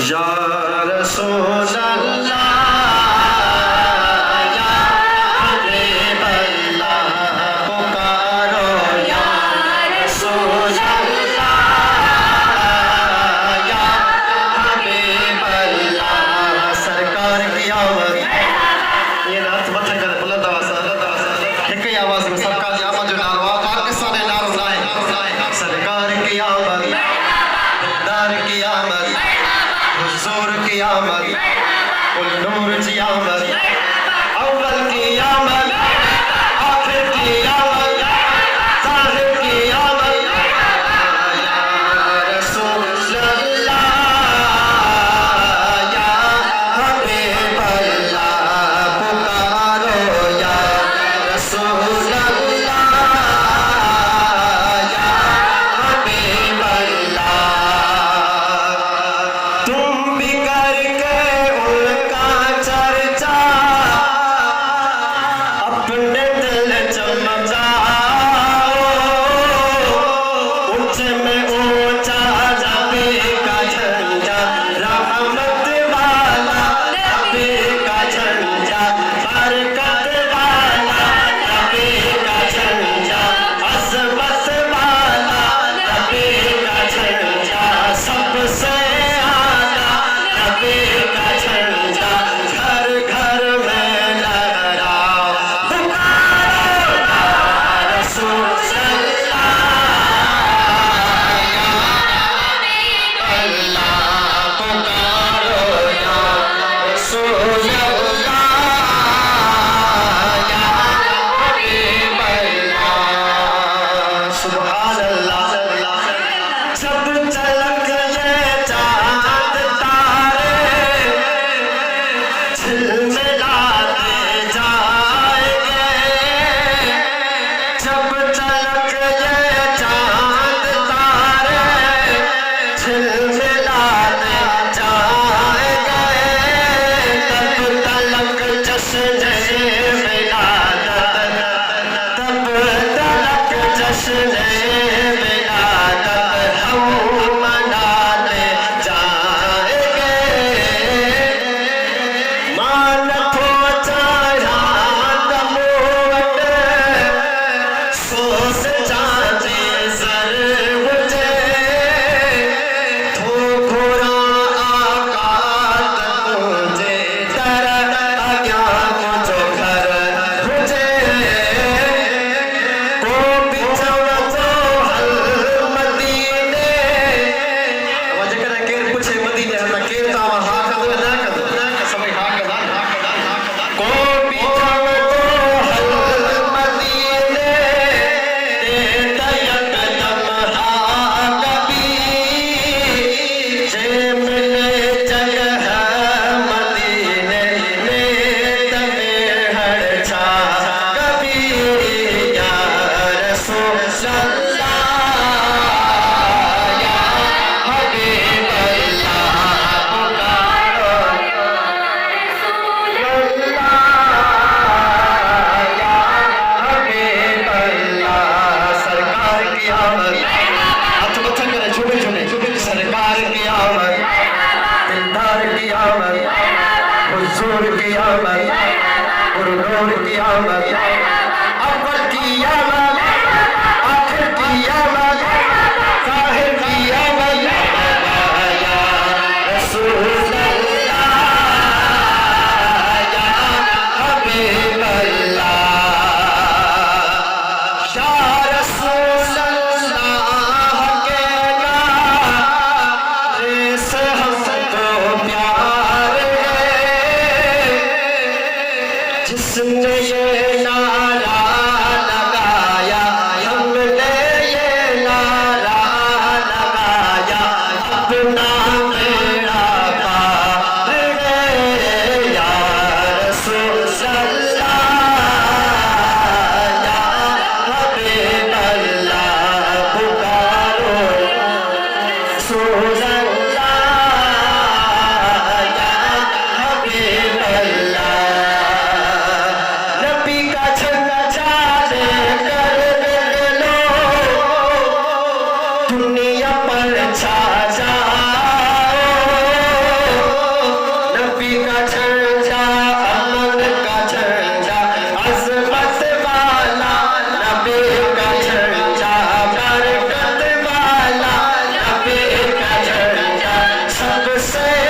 या रसूल अल्लाह या हबीब अल्लाह पुकारो या रसूल अल्लाह या हबीब अल्लाह सरकार की आवाज़ ये नाथ मत कर बुलंद आवाज़ एक ही आवाज़ में सबका आवाज़ जो नारो आका किसा ने नारो लाए सरकार की आमद दार की आमद हुजूर की आमद कुल नूर की आमद अव्वल की आमद आखिर की आमद साहिब की आमद या रसूल अल्लाह या हबीब अल्लाह पुकारो या रसूल अल्लाह या हबीब अल्लाह तुम भी करके उनका चर्चा अपने दिल चमकाओ ऊंचे में ऊंचा नबी का झंडा रहमत वाला नबी का झंडा बरकत वाला नबी का झंडा अज़मत वाला नबी का झंडा सबसे आला नबी का झंडा घर घर में लहराओ पुकारो या रसूल अल्लाह पुकारो या रसूल अल्लाह या हबीब अल्लाह सुभान अल्लाह जब झलक ये चांद तारे झिलमिलाते जाएंगे जब झलक ये चांद तारे झिलमिलाते जाएंगे तब तलक जश्न विलादत तब तलक जश्न विलादत हम मनाते जाएंगे मान पहुंचाया तमोट सोच जाते सर मुझे ठोकरा आकात तुझे तर आज्ञा मुझो घर मुझे को बिछाना तो हल मदीने वजह कर केर पूछे मदीने हता केर तावा हा कदो ना कदो समय हा कदा को बिछाना तो हल मदीने ते तयक तमहा कभी जे मिले जगह मदीने में तमे हर छा कभी या रसूल अल्लाह या हबीब अल्लाह पुकारो अल्लाह या हबीब अल्लाह सरकार की आमद हाथ मथा करे झूमे झूमे सरकार की आमद दिलदार की आमद हुजूर की आमद गुरु नूर की आमद अव्वल की आमद आखिर की आमद साहिब की आमद या रसूल अल्लाह या हबीब अल्लाह या रसूल अल्लाह के नारे से हमको प्यार है जिसने ये नारा से